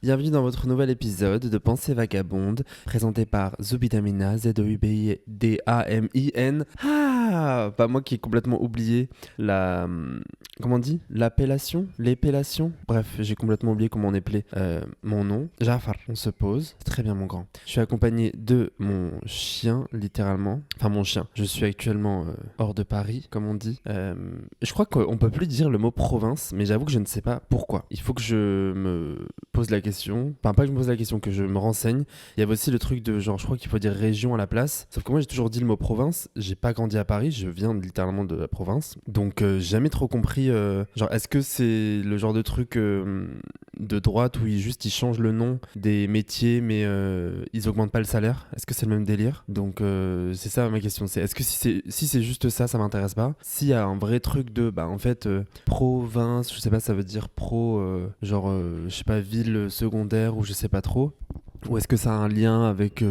Bienvenue dans votre nouvel épisode de Pensée Vagabonde, présenté par Zubidamina, Zoubidamin. Pas moi qui ai complètement oublié la... Comment on dit? L'appellation? L'épellation? Bref, j'ai complètement oublié comment on appelait mon nom. Jafar, on se pose. Très bien mon grand. Je suis accompagné de mon chien, littéralement. Enfin mon chien. Je suis actuellement hors de Paris, comme on dit. Je crois qu'on peut plus dire le mot province, mais j'avoue que je ne sais pas pourquoi. Il faut que je me pose la question. Enfin pas que je me pose la question, que je me renseigne. Il y avait aussi le truc de genre, je crois qu'il faut dire région à la place. Sauf que moi j'ai toujours dit le mot province. J'ai pas grandi à Paris, je viens littéralement de la province. Donc j'ai jamais trop compris. Genre, est-ce que c'est le genre de truc de droite où ils changent le nom des métiers, mais ils augmentent pas le salaire? Est-ce que c'est le même délire? Donc c'est ça ma question. C'est est-ce que si c'est juste ça, ça m'intéresse pas. S'il y a un vrai truc de, bah en fait, province, je sais pas, ça veut dire je sais pas, ville secondaire ou je sais pas trop. Ou est-ce que ça a un lien avec...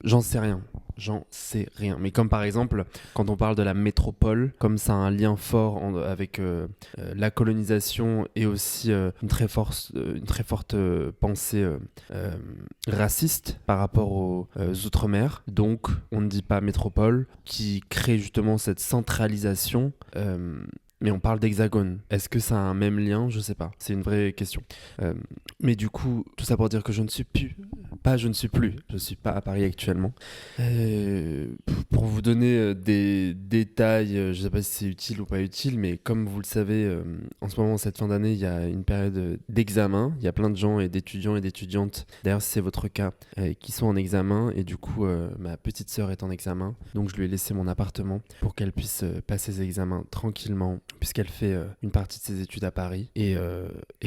J'en sais rien. J'en sais rien. Mais comme par exemple, quand on parle de la métropole, comme ça a un lien fort avec la colonisation et aussi une très forte pensée raciste par rapport aux outre-mer. Donc, on ne dit pas métropole, qui crée justement cette centralisation. Mais on parle d'hexagone. Est-ce que ça a un même lien? Je sais pas. C'est une vraie question. Mais du coup, tout ça pour dire que je ne suis plus. Je ne suis plus. Je suis pas à Paris actuellement. Pour vous donner des détails, je sais pas si c'est utile ou pas utile, mais comme vous le savez, en ce moment, cette fin d'année, il y a une période d'examen. Il y a plein de gens et d'étudiants et d'étudiantes, d'ailleurs si c'est votre cas, qui sont en examen. Et du coup, ma petite sœur est en examen. Donc je lui ai laissé mon appartement pour qu'elle puisse passer ses examens tranquillement, puisqu'elle fait une partie de ses études à Paris. Et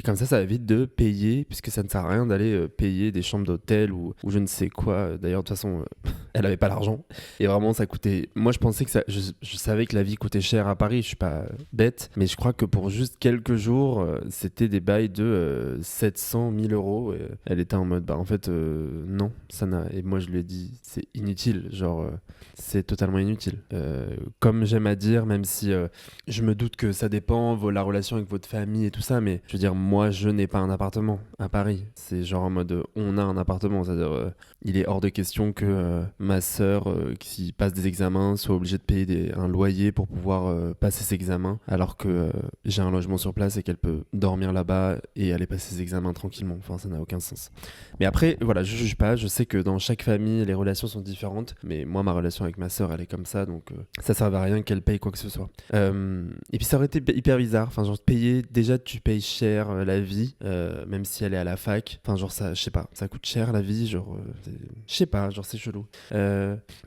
comme ça évite de payer, puisque ça ne sert à rien d'aller payer des chambres d'hôtel ou je ne sais quoi. D'ailleurs, de toute façon, elle avait pas l'argent. Et vraiment, ça coûtait... Moi, je pensais que ça... Je savais que la vie coûtait cher à Paris, je suis pas bête. Mais je crois que pour juste quelques jours, c'était des bails de 700 000 euros. Et elle était en mode, bah en fait, non, ça n'a... Et moi, je lui ai dit, c'est inutile. Genre, c'est totalement inutile. Comme j'aime à dire, même si je me doute que ça dépend, la relation avec votre famille et tout ça, mais je veux dire, moi, je n'ai pas un appartement à Paris. C'est genre en mode, on a un appartement, c'est-à-dire, il est hors de question que ma sœur, qui passe des examens, soit obligée de payer un loyer pour pouvoir passer ses examens, alors que j'ai un logement sur place et qu'elle peut dormir là-bas et aller passer ses examens tranquillement. Enfin, ça n'a aucun sens. Mais après, voilà, je juge pas, je sais que dans chaque famille, les relations sont différentes, mais moi, ma relation avec ma sœur, elle est comme ça, donc ça servait à rien qu'elle paye quoi que ce soit. Et puis ça aurait été hyper bizarre, enfin genre payer, déjà tu payes cher la vie, même si elle est à la fac, enfin genre ça, je sais pas, ça coûte cher la vie, genre, je sais pas, genre c'est chelou.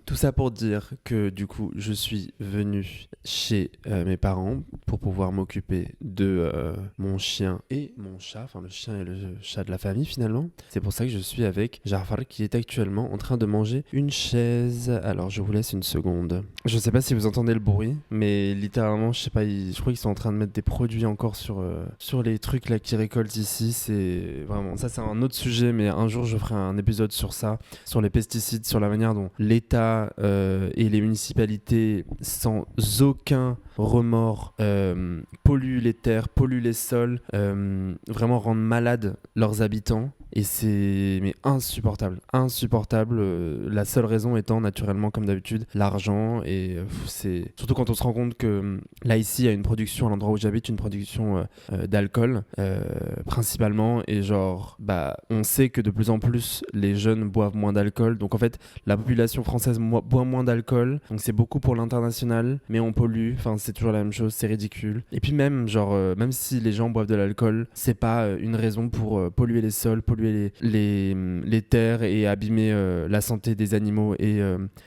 Tout ça pour dire que du coup je suis venu chez mes parents pour pouvoir m'occuper de mon chien et mon chat, enfin le chien et le chat de la famille finalement. C'est pour ça que je suis avec Jafar qui est actuellement en train de manger une chaise. Alors je vous laisse une seconde. Je sais pas si vous entendez le bruit, mais littéralement je sais pas, je crois qu'ils sont en train de mettre des produits encore sur les trucs là qu'ils récoltent ici. C'est vraiment, ça c'est un autre sujet, mais un jour je ferai un épisode sur ça, sur les pesticides, sur la manière dont l'État et les municipalités, sans aucun remords, polluent les terres, polluent les sols, vraiment rendent malades leurs habitants. Et c'est insupportable. La seule raison étant naturellement, comme d'habitude, l'argent. Et c'est surtout quand on se rend compte que là ici, il y a une production à l'endroit où j'habite, une production d'alcool principalement. Et genre, bah, on sait que de plus en plus les jeunes boivent moins d'alcool. Donc en fait, la population française boit moins d'alcool. Donc c'est beaucoup pour l'international, mais on pollue. Enfin, c'est toujours la même chose, c'est ridicule. Et puis même, genre, même si les gens boivent de l'alcool, c'est pas une raison pour polluer les sols, polluer les terres et abîmer la santé des animaux et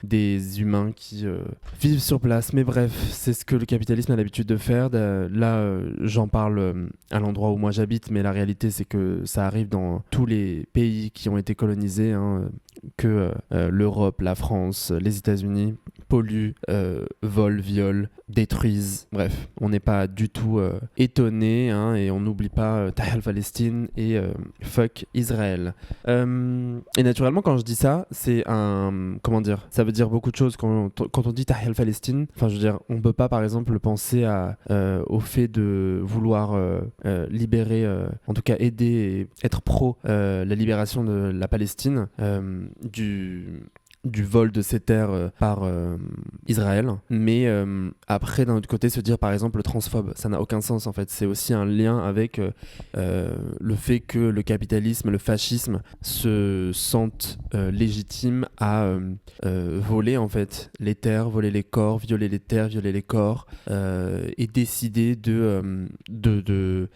des humains qui vivent sur place. Mais bref, c'est ce que le capitalisme a l'habitude de faire. Là, j'en parle à l'endroit où moi j'habite, mais la réalité c'est que ça arrive dans tous les pays qui ont été colonisés, hein, que l'Europe, la France, les États-Unis. polluent, volent, violent, détruisent. Bref, on n'est pas du tout étonné, hein, et on n'oublie pas Tahrir Palestine et fuck Israël. Et naturellement, quand je dis ça, c'est un... Comment dire ? Ça veut dire beaucoup de choses quand on dit Tahrir Palestine. Enfin, je veux dire, on peut pas, par exemple, penser au fait de vouloir libérer, en tout cas aider et être pro la libération de la Palestine, du vol de ces terres par Israël, mais après d'un autre côté se dire par exemple transphobe, ça n'a aucun sens en fait. C'est aussi un lien avec le fait que le capitalisme, le fascisme se sentent légitimes à voler en fait les terres, voler les corps, violer les terres, violer les corps, et décider de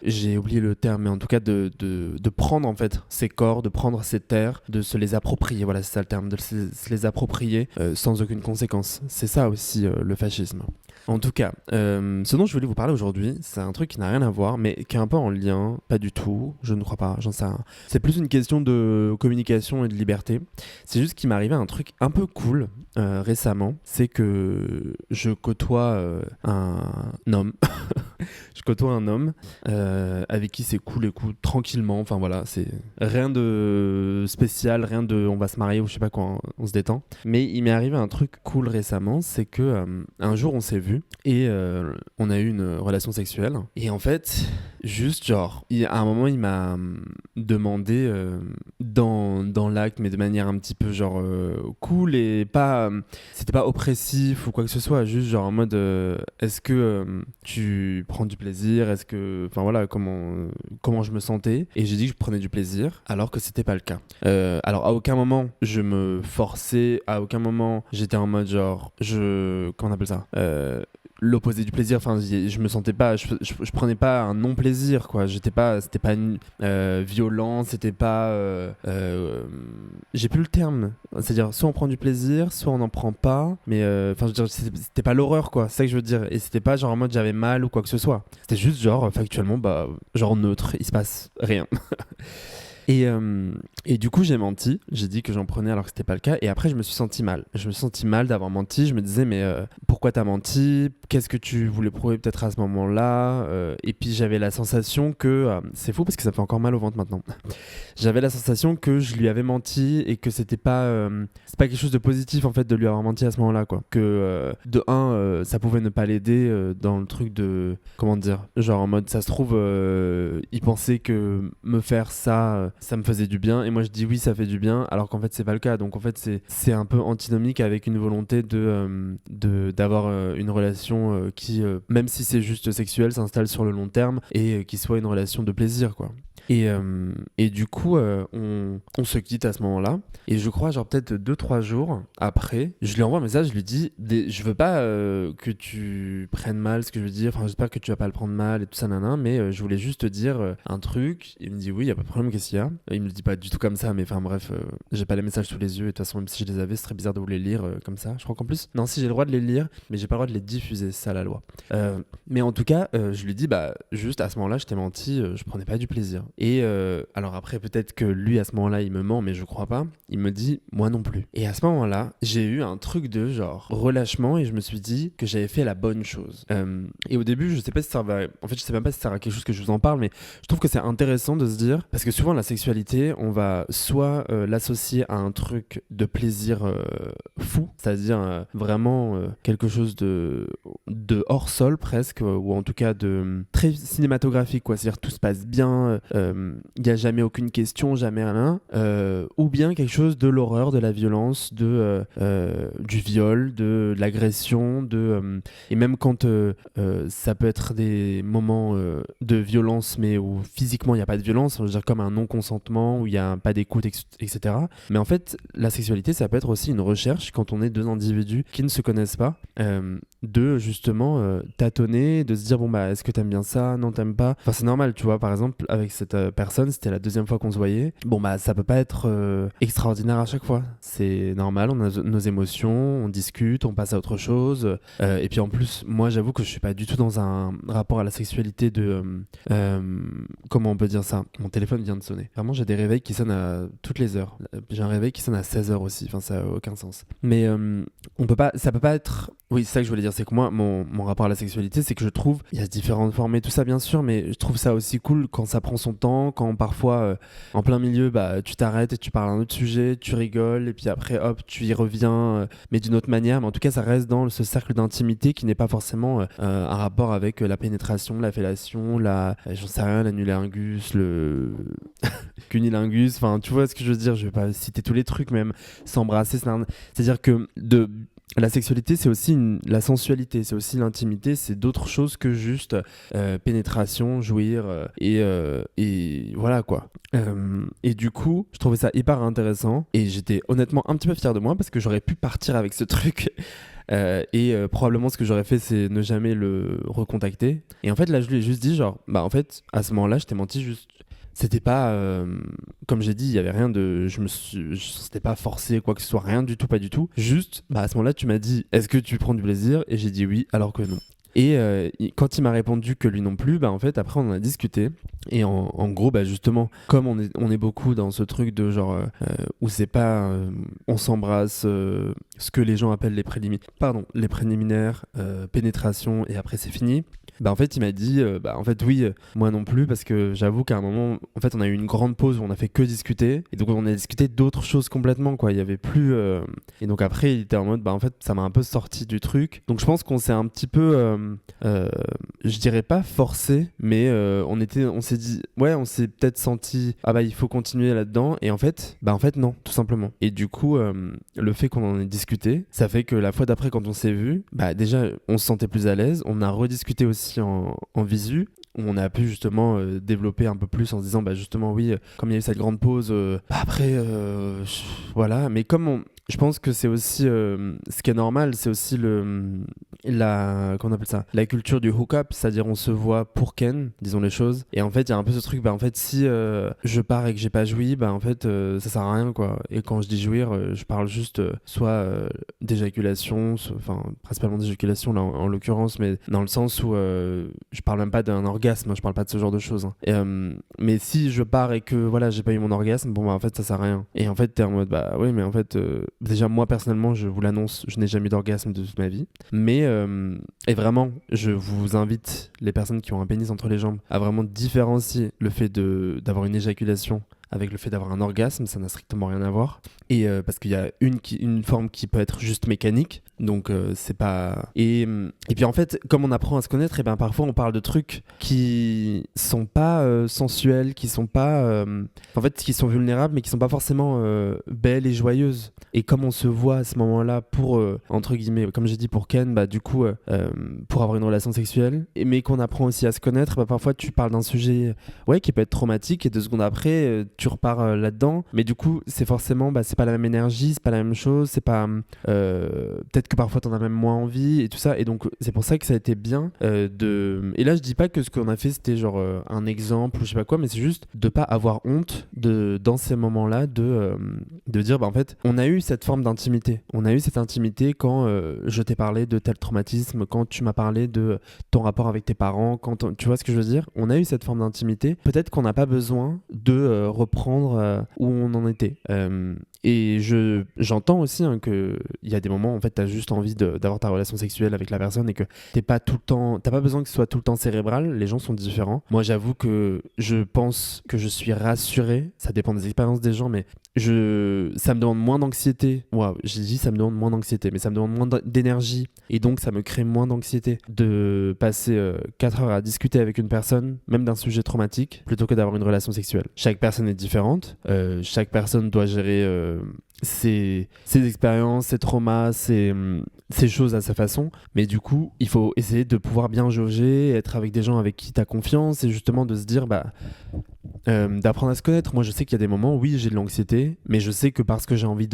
j'ai oublié le terme, mais en tout cas de prendre en fait ces corps, de prendre ces terres, de se les approprier, voilà c'est ça le terme, de se les approprier sans aucune conséquence. C'est ça aussi le fascisme. En tout cas, ce dont je voulais vous parler aujourd'hui, c'est un truc qui n'a rien à voir, mais qui est un peu en lien, pas du tout, je ne crois pas, j'en sais rien. C'est plus une question de communication et de liberté. C'est juste qu'il m'est arrivé un truc un peu cool récemment, c'est que je côtoie un homme. Je côtoie un homme avec qui c'est cool et cool, tranquillement, enfin voilà, c'est rien de spécial, rien de on va se marier ou je sais pas quoi, on se détend. Mais il m'est arrivé un truc cool récemment, c'est que un jour on s'est vu et on a eu une relation sexuelle. Et en fait, juste genre, à un moment il m'a demandé dans l'acte, mais de manière un petit peu genre cool et pas, c'était pas oppressif ou quoi que ce soit, juste genre en mode est-ce que tu prends du plaisir, est-ce que, enfin voilà, comment je me sentais, et j'ai dit que je prenais du plaisir alors que c'était pas le cas. Alors à aucun moment je me forçais, à aucun moment j'étais en mode genre comment on appelle ça, l'opposé du plaisir, enfin je me sentais pas, je prenais pas un non plaisir quoi, c'était pas violent, c'était pas j'ai plus le terme, c'est-à-dire soit on prend du plaisir, soit on n'en prend pas, mais enfin je veux dire c'était pas l'horreur quoi, c'est ça que je veux dire, et c'était pas genre en mode j'avais mal ou quoi que ce soit, c'était juste genre factuellement bah genre neutre, il se passe rien. Et du coup j'ai menti, j'ai dit que j'en prenais alors que c'était pas le cas, et après je me suis senti mal d'avoir menti. Je me disais mais pourquoi t'as menti, qu'est-ce que tu voulais prouver peut-être à ce moment-là, et puis j'avais la sensation que c'est fou parce que ça me fait encore mal au ventre maintenant. J'avais la sensation que je lui avais menti et que c'est pas quelque chose de positif en fait de lui avoir menti à ce moment-là quoi, que de un ça pouvait ne pas l'aider dans le truc de comment dire, genre en mode ça se trouve il pensait que me faire ça ça me faisait du bien, et moi je dis oui ça fait du bien alors qu'en fait c'est pas le cas. Donc en fait c'est un peu antinomique avec une volonté d'avoir une relation qui même si c'est juste sexuel s'installe sur le long terme et qui soit une relation de plaisir quoi. Et du coup on se quitte à ce moment-là, et je crois genre peut-être 2-3 jours après je lui envoie un message, je lui dis je veux pas que tu prennes mal ce que je veux dire, enfin j'espère que tu vas pas le prendre mal et tout ça nanan, mais je voulais juste te dire un truc. Il me dit oui y a pas de problème, qu'est-ce qu'il y a. Il me le dit pas du tout comme ça, mais enfin bref j'ai pas les messages sous les yeux, et de toute façon même si je les avais c'est très bizarre de vous les lire comme ça. Je crois qu'en plus non, si j'ai le droit de les lire mais j'ai pas le droit de les diffuser, c'est ça la loi. Mais en tout cas je lui dis bah juste à ce moment-là je t'ai menti, je prenais pas du plaisir. Et alors après peut-être que lui à ce moment-là il me ment, mais je crois pas. Il me dit moi non plus. Et à ce moment-là j'ai eu un truc de genre relâchement, et je me suis dit que j'avais fait la bonne chose. Et au début je sais pas si ça va, en fait je sais même pas si ça sert à quelque chose que je vous en parle, mais je trouve que c'est intéressant de se dire, parce que souvent la sexualité on va soit l'associer à un truc de plaisir fou, c'est-à-dire vraiment quelque chose de hors sol presque, ou en tout cas de très cinématographique quoi, c'est-à-dire tout se passe bien, il n'y a jamais aucune question, jamais rien, ou bien quelque chose de l'horreur, de la violence, du viol, de l'agression, et même quand ça peut être des moments de violence mais où physiquement il n'y a pas de violence, je veux dire comme un non-consentement où il n'y a pas d'écoute, etc. Mais en fait la sexualité ça peut être aussi une recherche quand on est deux individus qui ne se connaissent pas, de justement tâtonner, de se dire bon bah est-ce que t'aimes bien ça, non t'aimes pas. Enfin c'est normal, tu vois, par exemple avec cette personne, c'était la deuxième fois qu'on se voyait. Bon bah ça peut pas être extraordinaire à chaque fois. C'est normal, on a nos émotions, on discute, on passe à autre chose. Et puis en plus, moi j'avoue que je suis pas du tout dans un rapport à la sexualité de comment on peut dire ça. Mon téléphone vient de sonner. Vraiment j'ai des réveils qui sonnent à toutes les heures. J'ai un réveil qui sonne à 16h aussi, enfin ça a aucun sens. Mais on peut pas, ça peut pas être... Oui, c'est ça que je voulais dire, c'est que moi, mon rapport à la sexualité, c'est que je trouve, il y a différentes formes et tout ça bien sûr, mais je trouve ça aussi cool quand ça prend son temps, quand parfois, en plein milieu, bah, tu t'arrêtes et tu parles d'un autre sujet, tu rigoles, et puis après, hop, tu y reviens, mais d'une autre manière, mais en tout cas, ça reste dans ce cercle d'intimité qui n'est pas forcément un rapport avec la pénétration, la fellation, j'en sais rien, l'anulingus, le cunilingus, enfin, tu vois ce que je veux dire, je vais pas citer tous les trucs, même s'embrasser, c'est-à-dire que la sexualité, c'est aussi la sensualité, c'est aussi l'intimité, c'est d'autres choses que juste pénétration, jouir et voilà quoi. Et du coup, je trouvais ça hyper intéressant et j'étais honnêtement un petit peu fier de moi parce que j'aurais pu partir avec ce truc. Probablement ce que j'aurais fait c'est ne jamais le recontacter. Et en fait là je lui ai juste dit genre bah en fait à ce moment-là je t'ai menti juste. C'était pas, comme j'ai dit, il y avait rien de, c'était pas forcé quoi que ce soit, rien du tout, pas du tout. Juste, bah à ce moment-là, tu m'as dit, est-ce que tu prends du plaisir? Et j'ai dit oui, alors que non. Et quand il m'a répondu que lui non plus, bah en fait après on en a discuté et en gros bah justement comme on est beaucoup dans ce truc de genre où c'est pas on s'embrasse ce que les gens appellent les préliminaires, pénétration et après c'est fini. Bah en fait il m'a dit bah en fait oui moi non plus parce que j'avoue qu'à un moment en fait on a eu une grande pause où on a fait que discuter et donc on a discuté d'autres choses complètement quoi, il y avait plus et donc après il était en mode bah en fait ça m'a un peu sorti du truc, donc je pense qu'on s'est un petit peu je dirais pas forcé mais on s'est dit ouais on s'est peut-être senti ah bah il faut continuer là-dedans et en fait non tout simplement, et du coup le fait qu'on en ait discuté ça fait que la fois d'après quand on s'est vu bah déjà on se sentait plus à l'aise, on a rediscuté aussi en visu où on a pu justement développer un peu plus en se disant bah justement oui comme il y a eu cette grande pause bah après voilà, mais je pense que c'est aussi ce qui est normal, c'est aussi comment on appelle ça, la culture du hook-up, c'est-à-dire on se voit pour Ken, disons les choses, et en fait il y a un peu ce truc bah en fait si je pars et que j'ai pas joui bah en fait ça sert à rien quoi, et quand je dis jouir je parle juste soit d'éjaculation, enfin principalement d'éjaculation là en l'occurrence, mais dans le sens où je parle même pas d'un orgasme, je parle pas de ce genre de choses hein. Et, mais si je pars et que voilà j'ai pas eu mon orgasme, bon bah en fait ça sert à rien, et en fait t'es en mode bah oui mais en fait déjà moi personnellement je vous l'annonce, je n'ai jamais eu d'orgasme de toute ma vie, mais et vraiment je vous invite les personnes qui ont un pénis entre les jambes à vraiment différencier le fait d'avoir une éjaculation avec le fait d'avoir un orgasme, ça n'a strictement rien à voir. Et parce qu'il y a une forme qui peut être juste mécanique, donc c'est pas... Et puis en fait, comme on apprend à se connaître, et ben parfois on parle de trucs qui sont pas sensuels, qui sont pas... en fait, qui sont vulnérables, mais qui sont pas forcément belles et joyeuses. Et comme on se voit à ce moment-là pour, entre guillemets, comme j'ai dit pour Ken, bah du coup, pour avoir une relation sexuelle, mais qu'on apprend aussi à se connaître, bah parfois tu parles d'un sujet ouais, qui peut être traumatique, et 2 secondes après... tu repars là-dedans, mais du coup c'est forcément c'est pas la même énergie, c'est pas la même chose, c'est pas peut-être que parfois t'en as même moins envie et tout ça, et donc c'est pour ça que ça a été bien et là je dis pas que ce qu'on a fait c'était genre un exemple ou je sais pas quoi, mais c'est juste de pas avoir honte dans ces moments-là de dire bah en fait on a eu cette forme d'intimité, quand je t'ai parlé de tel traumatisme, quand tu m'as parlé de ton rapport avec tes parents, tu vois ce que je veux dire, on a eu cette forme d'intimité, peut-être qu'on n'a pas besoin de reprendre où on en était. Et j'entends aussi hein, qu'il y a des moments en fait t'as juste envie d'avoir ta relation sexuelle avec la personne et que t'as pas besoin que ce soit tout le temps cérébral, les gens sont différents. Moi j'avoue que je pense que je suis rassuré, ça dépend des expériences des gens, mais ça me demande moins d'anxiété. Waouh, j'ai dit ça me demande moins d'anxiété, mais ça me demande moins d'énergie et donc ça me crée moins d'anxiété de passer 4 heures à discuter avec une personne, même d'un sujet traumatique, plutôt que d'avoir une relation sexuelle. Chaque personne est différente, chaque personne doit gérer ses expériences, ses traumas, ses choses à sa façon, mais du coup il faut essayer de pouvoir bien jauger, être avec des gens avec qui t'as confiance et justement de se dire bah d'apprendre à se connaître. Moi, je sais qu'il y a des moments, oui, j'ai de l'anxiété, mais je sais que parce que j'ai envie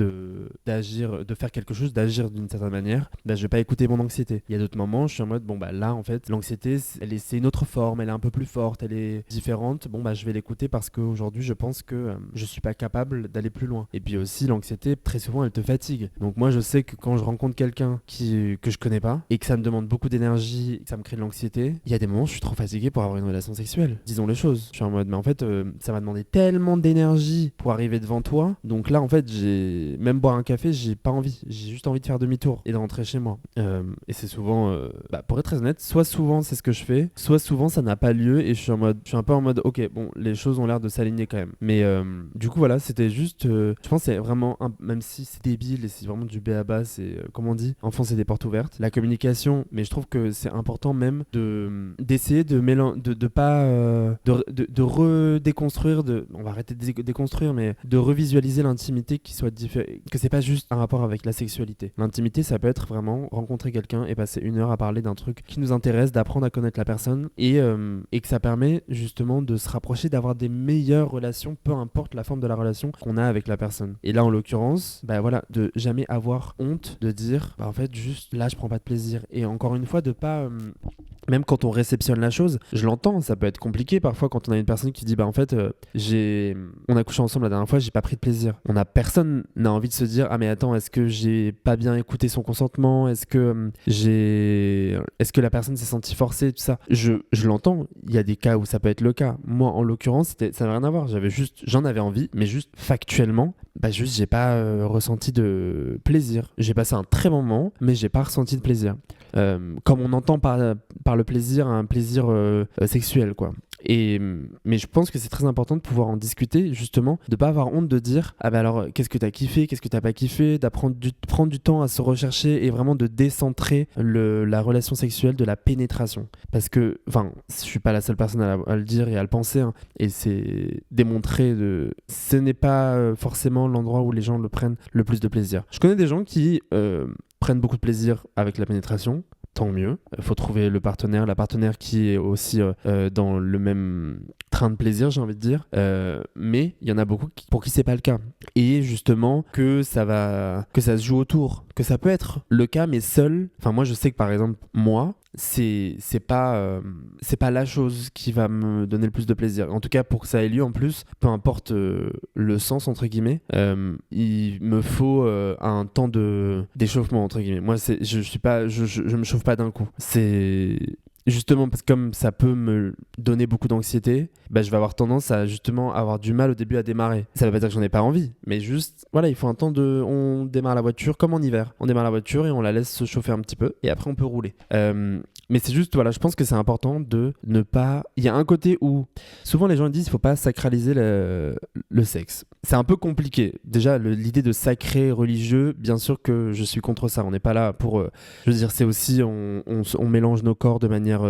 d'agir, de faire quelque chose, d'agir d'une certaine manière, bah, je vais pas écouter mon anxiété. Il y a d'autres moments, je suis en mode, bon, bah là, en fait, l'anxiété, c'est une autre forme, elle est un peu plus forte, elle est différente. Bon, bah, je vais l'écouter parce qu'aujourd'hui, je pense que je suis pas capable d'aller plus loin. Et puis aussi, l'anxiété, très souvent, elle te fatigue. Donc, moi, je sais que quand je rencontre quelqu'un que je connais pas et que ça me demande beaucoup d'énergie, que ça me crée de l'anxiété, il y a des moments où je suis trop fatigué pour avoir une relation sexuelle. Disons les choses. Je suis en mode, mais en fait, ça m'a demandé tellement d'énergie pour arriver devant toi. Donc là, en fait, j'ai même boire un café, j'ai pas envie. J'ai juste envie de faire demi-tour et de rentrer chez moi. Et c'est souvent, pour être très honnête, soit souvent c'est ce que je fais, soit souvent ça n'a pas lieu et je suis un peu en mode, ok, bon, les choses ont l'air de s'aligner quand même. Mais du coup, voilà, c'était juste, je pense que c'est vraiment, même si c'est débile et c'est vraiment du b.a.-ba, c'est, comme on dit, enfoncer des portes ouvertes. La communication, mais je trouve que c'est important même d'essayer de pas de redéconstruire, on va arrêter de déconstruire, mais de revisualiser l'intimité qui soit que c'est pas juste un rapport avec la sexualité. L'intimité, ça peut être vraiment rencontrer quelqu'un et passer 1 heure à parler d'un truc qui nous intéresse, d'apprendre à connaître la personne et que ça permet justement de se rapprocher, d'avoir des meilleures relations, peu importe la forme de la relation qu'on a avec la personne. Et là, en l'occurrence, bah voilà, de jamais avoir honte de dire, bah en fait, juste là, je prends pas de plaisir. Et encore une fois, de pas même quand on réceptionne la chose, je l'entends, ça peut être compliqué parfois quand on a une personne qui dit bah en fait on a couché ensemble la dernière fois, j'ai pas pris de plaisir. Personne n'a envie de se dire ah mais attends, est-ce que j'ai pas bien écouté son consentement, est-ce que la personne s'est sentie forcée, tout ça. Je l'entends, il y a des cas où ça peut être le cas. Moi en l'occurrence, ça n'avait rien à voir, j'en avais envie, mais juste factuellement, bah juste j'ai pas ressenti de plaisir. J'ai passé un très bon moment, mais j'ai pas ressenti de plaisir. Comme on entend par le plaisir un plaisir sexuel, quoi. Mais je pense que c'est très important de pouvoir en discuter, justement, de pas avoir honte de dire ah bah alors qu'est-ce que t'as kiffé, qu'est-ce que t'as pas kiffé, prendre du temps à se rechercher et vraiment de décentrer la relation sexuelle de la pénétration. Parce que, enfin, je suis pas la seule personne à le dire et à le penser, hein, et c'est démontré ce n'est pas forcément l'endroit où les gens le prennent le plus de plaisir. Je connais des gens qui prennent beaucoup de plaisir avec la pénétration. Tant mieux. Il faut trouver la partenaire qui est aussi dans le même train de plaisir, j'ai envie de dire. Mais il y en a beaucoup pour qui c'est pas le cas. Et justement, que ça se joue autour. Que ça peut être le cas, mais seul. Enfin, moi, je sais que par exemple, moi, c'est pas la chose qui va me donner le plus de plaisir. En tout cas, pour que ça ait lieu en plus, peu importe le sens entre guillemets, il me faut un temps d'échauffement entre guillemets. Moi, je me chauffe pas d'un coup. C'est justement parce que comme ça peut me donner beaucoup d'anxiété, bah, je vais avoir tendance à justement avoir du mal au début à démarrer. Ça veut pas dire que j'en ai pas envie, mais juste, voilà, il faut un temps on démarre la voiture comme en hiver. On démarre la voiture et on la laisse se chauffer un petit peu et après on peut rouler. Mais c'est juste, voilà, je pense que c'est important de ne pas... Il y a un côté où, souvent les gens disent qu'il ne faut pas sacraliser le sexe. C'est un peu compliqué. Déjà, l'idée de sacré religieux, bien sûr que je suis contre ça. On n'est pas là pour... je veux dire, c'est aussi, on mélange nos corps de manière...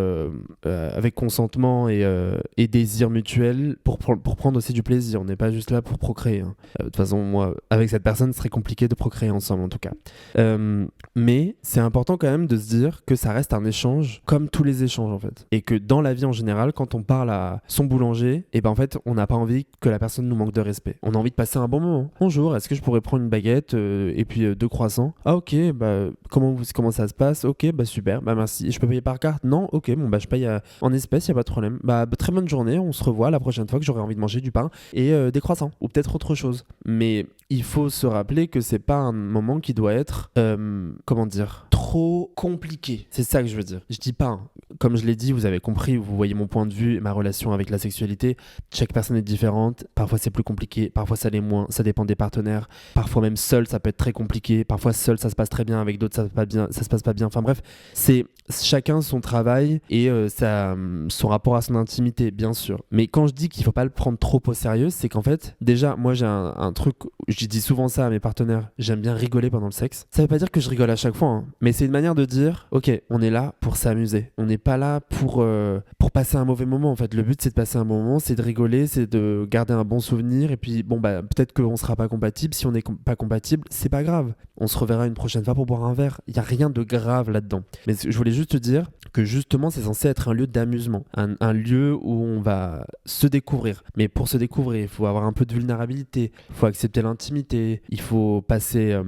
avec consentement et désir mutuel pour prendre aussi du plaisir. On n'est pas juste là pour procréer. Hein. De toute façon, moi, avec cette personne, ce serait compliqué de procréer ensemble, en tout cas. Mais c'est important quand même de se dire que ça reste un échange comme tous les échanges en fait, et que dans la vie en général, quand on parle à son boulanger, et ben en fait on n'a pas envie que la personne nous manque de respect, on a envie de passer un bon moment. Bonjour, est-ce que je pourrais prendre une baguette et puis 2 croissants? Ah ok, bah comment ça se passe? Ok, bah super, bah merci. Et je peux payer par carte? Non? Ok, bon bah je paye en espèces, y a pas de problème. Bah très bonne journée, on se revoit la prochaine fois que j'aurai envie de manger du pain et des croissants, ou peut-être autre chose. Mais il faut se rappeler que c'est pas un moment qui doit être comment dire, trop compliqué. C'est ça que je veux dire. Je dis pas, hein. Comme je l'ai dit, vous avez compris, vous voyez mon point de vue, ma relation avec la sexualité. Chaque personne est différente. Parfois c'est plus compliqué, parfois ça l'est moins. Ça dépend des partenaires. Parfois même seul, ça peut être très compliqué. Parfois seul, ça se passe très bien. Avec d'autres, ça se passe pas bien. Enfin bref, c'est chacun son travail et son rapport à son intimité, bien sûr. Mais quand je dis qu'il faut pas le prendre trop au sérieux, c'est qu'en fait, déjà, moi j'ai un truc, je dis souvent ça à mes partenaires. J'aime bien rigoler pendant le sexe. Ça veut pas dire que je rigole à chaque fois, hein, mais c'est une manière de dire, ok, on est là pour s'amuser. On n'est pas là pour passer un mauvais moment. En fait, le but c'est de passer un bon moment, c'est de rigoler, c'est de garder un bon souvenir. Et puis, bon, bah, peut-être qu'on sera pas compatible. Si on n'est pas compatible, c'est pas grave. On se reverra une prochaine fois pour boire un verre. Il y a rien de grave là-dedans. Mais je voulais juste te dire que justement, c'est censé être un lieu d'amusement, un lieu où on va se découvrir. Mais pour se découvrir, il faut avoir un peu de vulnérabilité, il faut accepter l'intimité, il faut passer,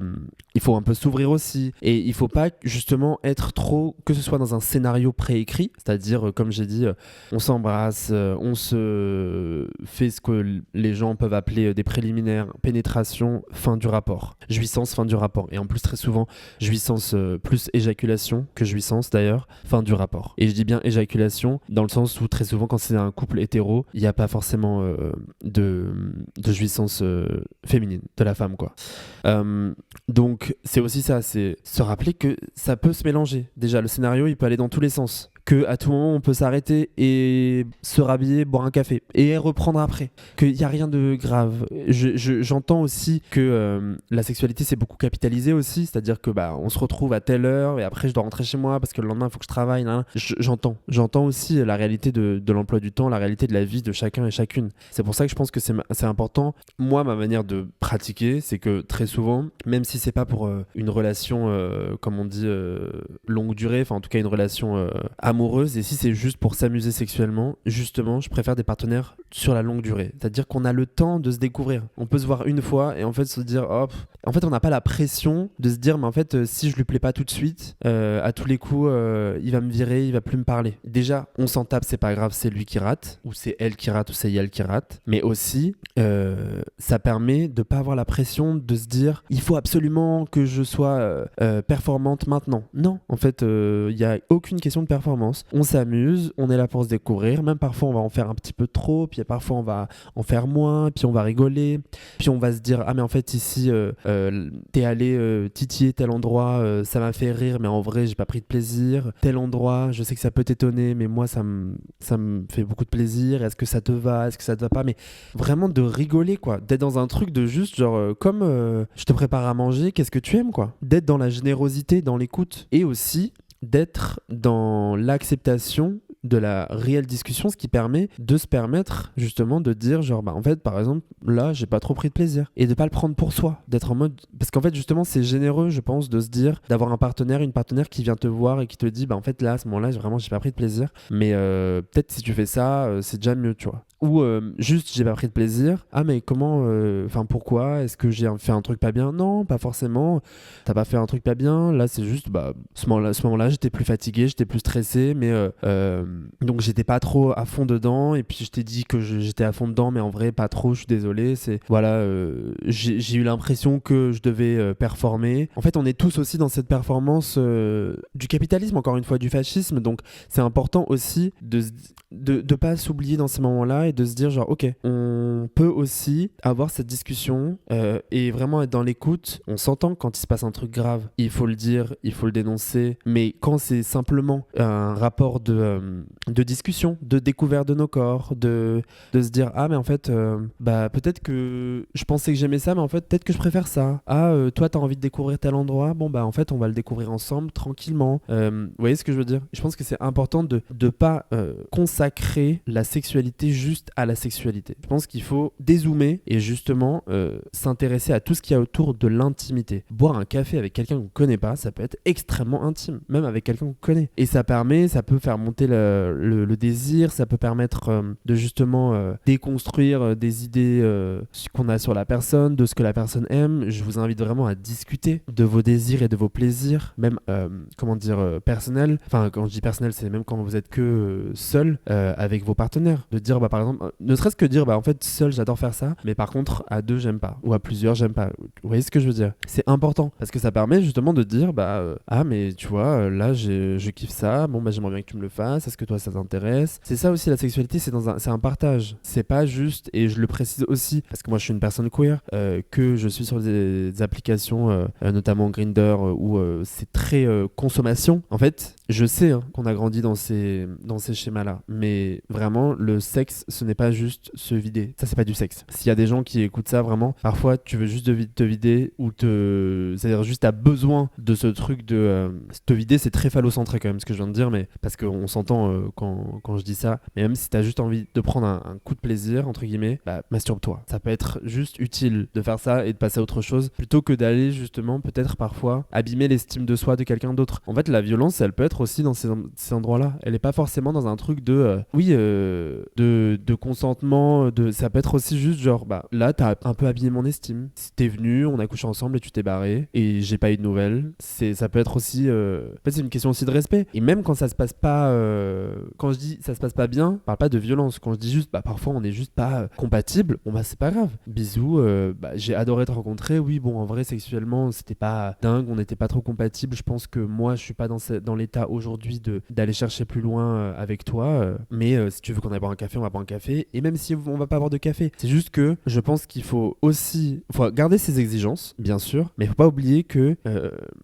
il faut un peu s'ouvrir aussi. Et il faut pas justement être trop, que ce soit dans un scénario préécrit, c'est-à-dire, comme j'ai dit, on s'embrasse, on se fait ce que les gens peuvent appeler des préliminaires, pénétration, fin du rapport, jouissance, fin du rapport. Et en plus, très souvent, jouissance plus éjaculation que jouissance d'ailleurs, fin du rapport. Et je dis bien éjaculation dans le sens où très souvent, quand c'est un couple hétéro, il n'y a pas forcément de jouissance féminine de la femme, quoi. Donc, c'est aussi ça, c'est se rappeler que ça peut se mélanger. Déjà, le scénario, il peut aller dans tous les sens. Qu'à tout moment, on peut s'arrêter et se rhabiller, boire un café et reprendre après. Qu'il n'y a rien de grave. J'entends aussi que la sexualité, c'est beaucoup capitalisé aussi. C'est-à-dire que on se retrouve à telle heure et après, je dois rentrer chez moi parce que le lendemain, il faut que je travaille. J'entends aussi la réalité de l'emploi du temps, la réalité de la vie de chacun et chacune. C'est pour ça que je pense que c'est important. Moi, ma manière de pratiquer, c'est que très souvent, même si c'est pas pour une relation, comme on dit, longue durée, enfin en tout cas une relation amoureuse, et si c'est juste pour s'amuser sexuellement, justement, je préfère des partenaires sur la longue durée. C'est-à-dire qu'on a le temps de se découvrir. On peut se voir une fois et en fait se dire, hop, en fait on n'a pas la pression de se dire, mais en fait si je lui plais pas tout de suite, à tous les coups, il va me virer, il va plus me parler. Déjà, on s'en tape, c'est pas grave, c'est lui qui rate, ou c'est elle qui rate, ou c'est elle qui rate. Mais aussi, ça permet de pas avoir la pression de se dire, il faut absolument que je sois performante maintenant. Non, en fait, il y a aucune question de performance. On s'amuse, on est là pour se découvrir, même parfois on va en faire un petit peu trop, puis parfois on va en faire moins, puis on va rigoler, puis on va se dire, ah mais en fait ici t'es allé titiller tel endroit, ça m'a fait rire, mais en vrai j'ai pas pris de plaisir. Tel endroit, je sais que ça peut t'étonner, mais moi ça me fait beaucoup de plaisir. Est-ce que ça te va, est-ce que ça te va pas? Mais vraiment de rigoler, quoi, d'être dans un truc de juste genre comme je te prépare à manger, qu'est-ce que tu aimes, quoi, d'être dans la générosité, dans l'écoute, et aussi d'être dans l'acceptation de la réelle discussion, ce qui permet de se permettre justement de dire genre en fait par exemple là j'ai pas trop pris de plaisir, et de pas le prendre pour soi, d'être en mode, parce qu'en fait justement c'est généreux je pense de se dire, d'avoir un partenaire, une partenaire qui vient te voir et qui te dit en fait là à ce moment-là vraiment j'ai pas pris de plaisir, mais peut-être si tu fais ça c'est déjà mieux, tu vois. Ou juste j'ai pas pris de plaisir, ah mais comment, enfin pourquoi, est-ce que j'ai fait un truc pas bien? Non, pas forcément, t'as pas fait un truc pas bien, là c'est juste ce moment-là j'étais plus fatigué, j'étais plus stressé, mais donc j'étais pas trop à fond dedans, et puis je t'ai dit que j'étais à fond dedans mais en vrai pas trop, je suis désolé, c'est voilà, j'ai eu l'impression que je devais performer. En fait on est tous aussi dans cette performance du capitalisme, encore une fois du fascisme, donc c'est important aussi de pas s'oublier dans ces moments-là et de se dire genre ok, on peut aussi avoir cette discussion et vraiment être dans l'écoute. On s'entend quand il se passe un truc grave, il faut le dire, il faut le dénoncer, mais quand c'est simplement un rapport de discussion, de découverte de nos corps, de se dire ah mais en fait peut-être que je pensais que j'aimais ça, mais en fait peut-être que je préfère ça. Toi t'as envie de découvrir tel endroit, bon en fait on va le découvrir ensemble tranquillement. Vous voyez ce que je veux dire? Je pense que c'est important de pas consacrer la sexualité juste à la sexualité. Je pense qu'il faut dézoomer et justement s'intéresser à tout ce qu'il y a autour de l'intimité. Boire un café avec quelqu'un qu'on connaît pas, ça peut être extrêmement intime, même avec quelqu'un qu'on connaît, et ça peut faire monter le désir, ça peut permettre de justement déconstruire des idées qu'on a sur la personne, de ce que la personne aime. Je vous invite vraiment à discuter de vos désirs et de vos plaisirs, même personnels. Enfin, quand je dis personnel, c'est même quand vous êtes que seul avec vos partenaires, de dire par exemple, ne serait-ce que dire en fait seul j'adore faire ça, mais par contre à deux j'aime pas, ou à plusieurs j'aime pas. Vous voyez ce que je veux dire? C'est important parce que ça permet justement de dire ah mais tu vois là je kiffe ça, bon j'aimerais bien que tu me le fasses, est-ce que toi ça t'intéresse? C'est ça aussi la sexualité, c'est un partage, c'est pas juste, et je le précise aussi parce que moi je suis une personne queer, que je suis sur des applications notamment Grindr où c'est très consommation. En fait je sais qu'on a grandi dans ces schémas là, mais vraiment le sexe ce n'est pas juste se vider, ça c'est pas du sexe. S'il y a des gens qui écoutent ça, vraiment parfois tu veux juste te vider, ou c'est-à-dire juste t'as besoin de ce truc de te vider, c'est très phallocentré quand même ce que je viens de dire, mais parce qu'on s'entend méchant quand je dis ça, mais même si t'as juste envie de prendre un coup de plaisir, entre guillemets, bah masturbe-toi. Ça peut être juste utile de faire ça et de passer à autre chose, plutôt que d'aller justement peut-être parfois abîmer l'estime de soi de quelqu'un d'autre. En fait, la violence, elle peut être aussi dans ces endroits-là. Elle est pas forcément dans un truc de consentement, ça peut être aussi juste genre, bah là, t'as un peu abîmé mon estime. T'es venu, on a couché ensemble et tu t'es barré et j'ai pas eu de nouvelles. Ça peut être aussi, en fait, c'est une question aussi de respect. Et même quand ça se passe pas, quand je dis ça se passe pas bien, je parle pas de violence. Quand je dis juste, bah parfois on est juste pas compatible, bon bah c'est pas grave. Bisous, bah, j'ai adoré te rencontrer. Oui, bon, en vrai, sexuellement, c'était pas dingue, on n'était pas trop compatibles. Je pense que moi, je suis pas dans l'état aujourd'hui d'aller chercher plus loin avec toi. Mais si tu veux qu'on aille boire un café, on va boire un café. Et même si on va pas boire de café, c'est juste que je pense qu'il faut garder ses exigences, bien sûr, mais il faut pas oublier que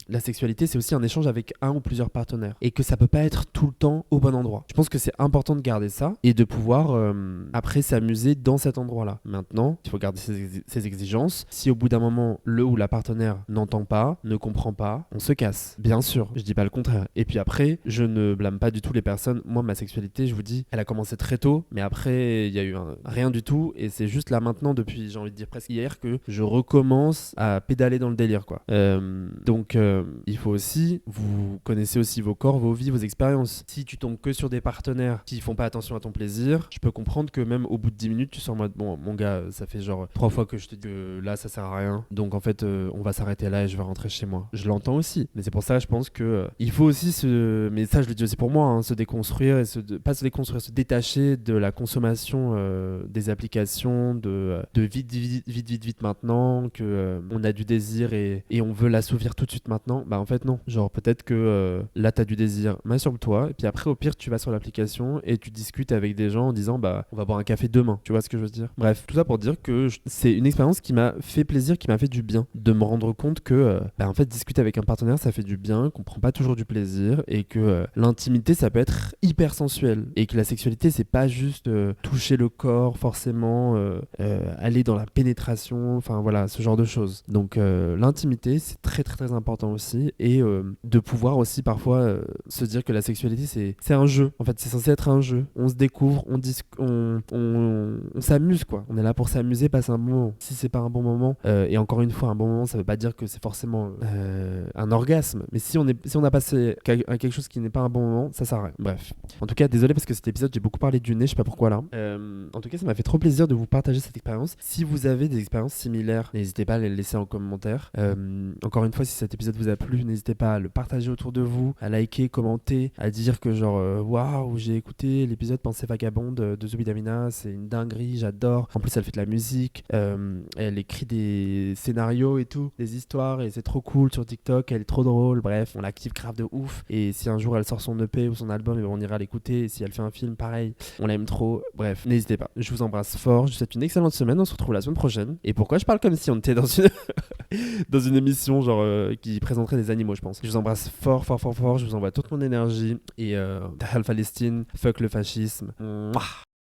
la sexualité, c'est aussi un échange avec un ou plusieurs partenaires et que ça peut pas être tout le temps au bon endroit. Je pense que c'est important de garder ça et de pouvoir après s'amuser dans cet endroit-là. Maintenant, il faut garder ses exigences. Si au bout d'un moment, le ou la partenaire n'entend pas, ne comprend pas, on se casse. Bien sûr, je dis pas le contraire. Et puis après, je ne blâme pas du tout les personnes. Moi, ma sexualité, je vous dis, elle a commencé très tôt, mais après, il y a eu rien du tout. Et c'est juste là maintenant, depuis, j'ai envie de dire presque hier, que je recommence à pédaler dans le délire, quoi. Donc, il faut aussi, vous connaissez aussi vos corps, vos vies, vos expériences. Si tu tombes que sur des partenaires qui font pas attention à ton plaisir, je peux comprendre que même au bout de 10 minutes, tu sors en mode, bon, mon gars, ça fait genre 3 fois que je te dis que là, ça sert à rien. Donc, en fait, on va s'arrêter là et je vais rentrer chez moi. Je l'entends aussi. Mais c'est pour ça, je pense que il faut aussi mais ça, je le dis aussi pour moi, hein, se déconstruire et pas se déconstruire, se détacher de la consommation des applications, de vite maintenant, que on a du désir et on veut l'assouvir tout de suite maintenant. Bah, en fait, non. Genre, peut-être que là, t'as du désir, masturbe-toi. Et puis après, au pire, tu vas sur l'application et tu discutes avec des gens en disant, bah, on va boire un café demain. Tu vois ce que je veux dire? Bref, tout ça pour dire que c'est une expérience qui m'a fait plaisir, qui m'a fait du bien. De me rendre compte que, bah, en fait, discuter avec un partenaire, ça fait du bien, qu'on prend pas toujours du plaisir et que l'intimité, ça peut être hyper sensuel. Et que la sexualité, c'est pas juste toucher le corps, forcément, aller dans la pénétration, enfin voilà, ce genre de choses. Donc, l'intimité, c'est très très très important aussi. Et de pouvoir aussi parfois se dire que la sexualité, c'est un jeu. En fait, c'est censé être un jeu. On se découvre, on s'amuse, quoi. On est là pour s'amuser, passer un bon moment. Si c'est pas un bon moment, et encore une fois, un bon moment, ça veut pas dire que c'est forcément un orgasme. Mais si on a passé à quelque chose qui n'est pas un bon moment, ça sert à rien. Bref. En tout cas, désolé parce que cet épisode, j'ai beaucoup parlé du nez, je sais pas pourquoi là. En tout cas, ça m'a fait trop plaisir de vous partager cette expérience. Si vous avez des expériences similaires, n'hésitez pas à les laisser en commentaire. Encore une fois, si cet épisode vous a plu, n'hésitez pas à le partager autour de vous, à liker, commenter, à dire que genre waouh, j'ai écouté l'épisode Pensée vagabonde de Zoé Damina, c'est une dinguerie, j'adore. En plus, elle fait de la musique, elle écrit des scénarios et tout, des histoires et c'est trop cool sur TikTok, elle est trop drôle. Bref, on la kiffe grave de ouf. Et si un jour elle sort son EP ou son album, on ira l'écouter. Et si elle fait un film, pareil, on l'aime trop. Bref, n'hésitez pas. Je vous embrasse fort. Je vous souhaite une excellente semaine. On se retrouve la semaine prochaine. Et pourquoi je parle comme si on était dans une dans une émission genre qui présenterait des animaux, je pense. Je vous embrasse fort, fort, fort, fort. Je vous envoie toute mon énergie et Tahal Palestine, fuck le fascisme. Mouah.